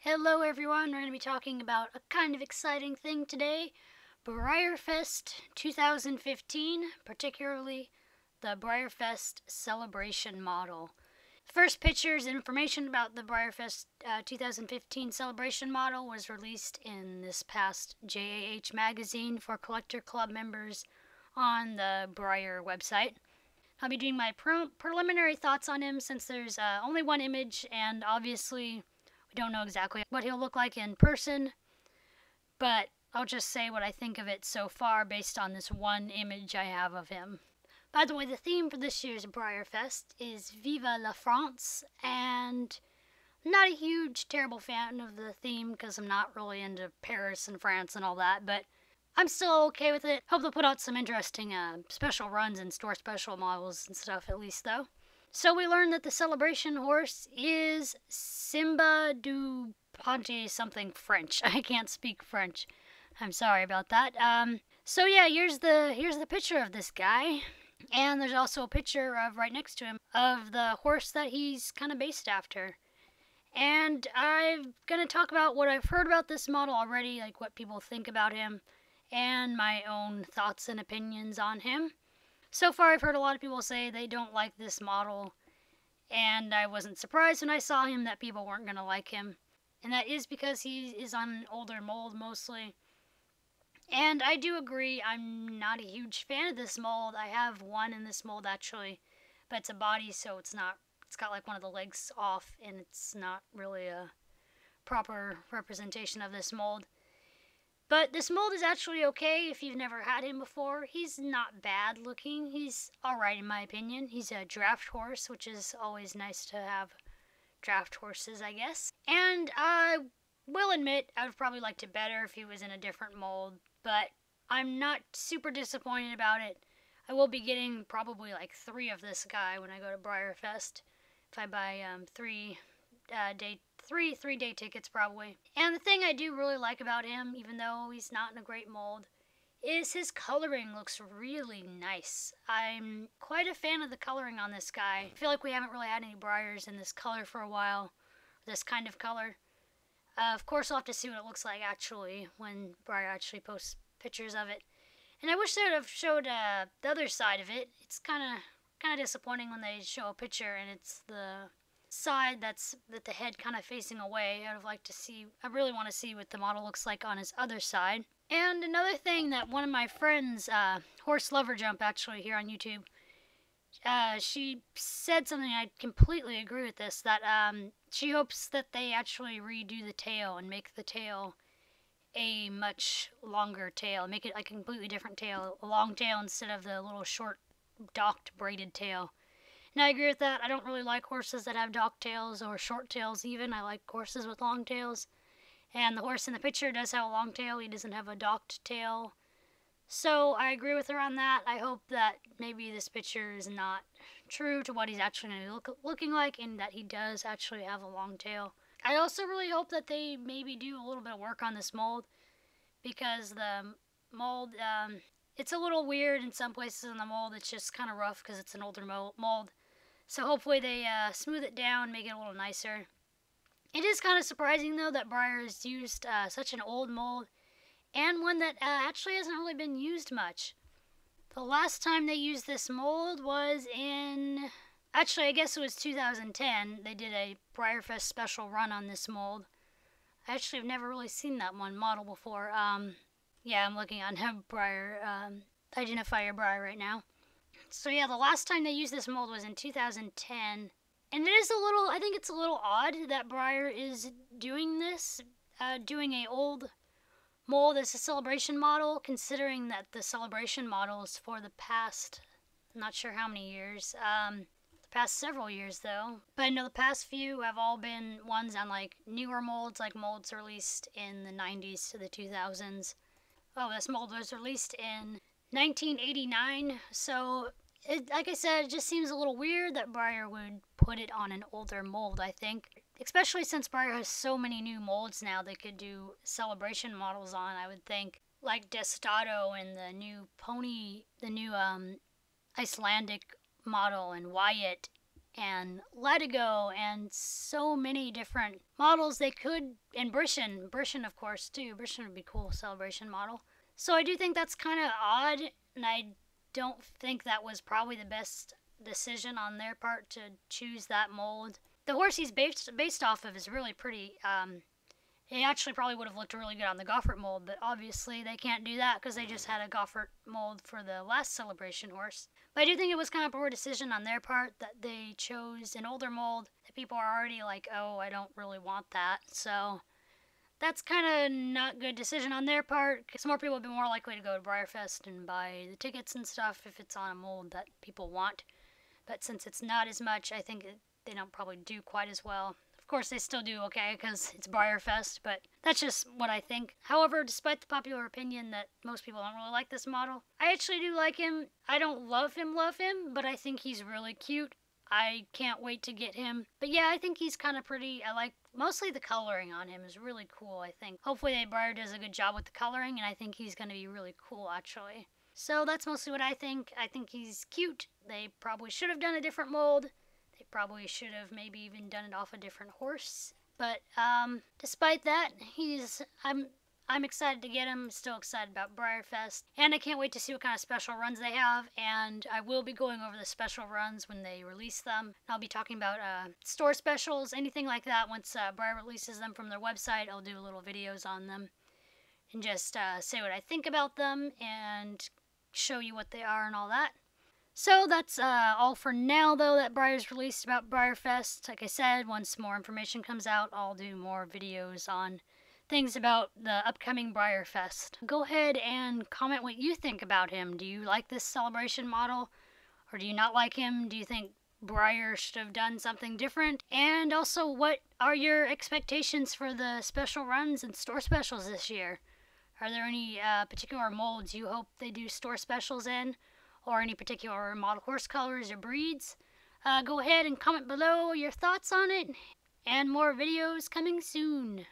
Hello everyone, we're going to be talking about a kind of exciting thing today, BreyerFest 2015, particularly the BreyerFest celebration model. First pictures and information about the BreyerFest 2015 celebration model was released in this past JAH magazine for Collector Club members on the Breyer website. I'll be doing my preliminary thoughts on him since there's only one image, and obviously we don't know exactly what he'll look like in person, but I'll just say what I think of it so far based on this one image I have of him. By the way, the theme for this year's BreyerFest is Viva la France, and I'm not a huge, terrible fan of the theme because I'm not really into Paris and France and all that, but I'm still okay with it. Hope they'll put out some interesting special runs and store special models and stuff at least, though. So we learned that the celebration horse is Simba du Ponte something French. I can't speak French. I'm sorry about that. So yeah, here's the picture of this guy. And there's also a picture of, right next to him, of the horse that he's kind of based after. And I'm going to talk about what I've heard about this model already, like what people think about him, and my own thoughts and opinions on him. So far, I've heard a lot of people say they don't like this model, and I wasn't surprised when I saw him that people weren't going to like him. And that is because he is on an older mold mostly. And I do agree, I'm not a huge fan of this mold. I have one in this mold actually, but it's a body, so it's got like one of the legs off, and it's not really a proper representation of this mold. But this mold is actually okay if you've never had him before. He's not bad looking. He's alright in my opinion. He's a draft horse, which is always nice to have draft horses, I guess. And I will admit I would probably liked it better if he was in a different mold, but I'm not super disappointed about it. I will be getting probably like 3 of this guy when I go to BreyerFest if I buy 3-day tickets probably. And the thing I do really like about him, even though he's not in a great mold, is his coloring looks really nice. I'm quite a fan of the coloring on this guy. I feel like we haven't really had any Breyers in this color for a while, this kind of color. Of course, I'll have to see what it looks like actually when Breyer actually posts pictures of it. And I wish they would have showed the other side of it. It's kind of disappointing when they show a picture and it's the side that the head kind of facing away. I really want to see what the model looks like on his other side. And another thing that one of my friends, Horse Lover Jump actually here on YouTube, she said something, I completely agree with this, that she hopes that they actually redo the tail and make the tail a much longer tail, make it a completely different tail, a long tail instead of the little short docked braided tail. And I agree with that. I don't really like horses that have docked tails or short tails even. I like horses with long tails. And the horse in the picture does have a long tail. He doesn't have a docked tail. So I agree with her on that. I hope that maybe this picture is not true to what he's actually going to be looking like and that he does actually have a long tail. I also really hope that they maybe do a little bit of work on this mold because the mold, it's a little weird in some places in the mold. It's just kind of rough because it's an older mold. So hopefully they smooth it down, make it a little nicer. It is kind of surprising though that Breyer has used such an old mold and one that actually hasn't really been used much. The last time they used this mold was in, actually I guess it was 2010. They did a BreyerFest special run on this mold. I actually have never really seen that one model before. Yeah, I'm looking on Breyer, Identifier Breyer right now. So yeah, the last time they used this mold was in 2010. And it is I think it's a little odd that Breyer is doing this, doing a old mold as a celebration model, considering that the celebration model is for the past, I'm not sure how many years, the past several years though. But I know the past few have all been ones on like newer molds, like molds released in the 90s to the 2000s. Oh, this mold was released in 1989, so like I said, it just seems a little weird that Breyer would put it on an older mold, I think. Especially since Breyer has so many new molds now they could do celebration models on, I would think. Like Destato and the new Icelandic model and Wyatt and Latigo and so many different models they could, and Brishan of course too. Brishan would be a cool celebration model. So I do think that's kind of odd, and I don't think that was probably the best decision on their part to choose that mold. The horse he's based off of is really pretty. It actually probably would have looked really good on the Goffert mold, but obviously they can't do that because they just had a Goffert mold for the last celebration horse. But I do think it was kind of a poor decision on their part that they chose an older mold that people are already like, oh, I don't really want that. So that's kind of not good decision on their part, because more people would be more likely to go to BreyerFest and buy the tickets and stuff if it's on a mold that people want. But since it's not as much, I think they don't probably do quite as well. Of course, they still do okay because it's BreyerFest, but that's just what I think. However, despite the popular opinion that most people don't really like this model, I actually do like him. I don't love him, but I think he's really cute. I can't wait to get him. But yeah, I think he's kind of pretty. I like mostly the coloring on him is really cool, I think. Hopefully Breyer does a good job with the coloring, and I think he's going to be really cool, actually. So that's mostly what I think. I think he's cute. They probably should have done a different mold. They probably should have maybe even done it off a different horse. But despite that, I'm excited to get him. Still excited about BreyerFest. And I can't wait to see what kind of special runs they have. And I will be going over the special runs when they release them. I'll be talking about store specials, anything like that. Once Breyer releases them from their website, I'll do little videos on them. And just say what I think about them and show you what they are and all that. So that's all for now, though, that Breyer's released about BreyerFest. Like I said, once more information comes out, I'll do more videos on things about the upcoming BreyerFest. Go ahead and comment what you think about him. Do you like this celebration model, or do you not like him? Do you think Breyer should have done something different? And also, what are your expectations for the special runs and store specials this year? Are there any particular molds you hope they do store specials in? Or any particular model horse colors or breeds? Go ahead and comment below your thoughts on it. And more videos coming soon.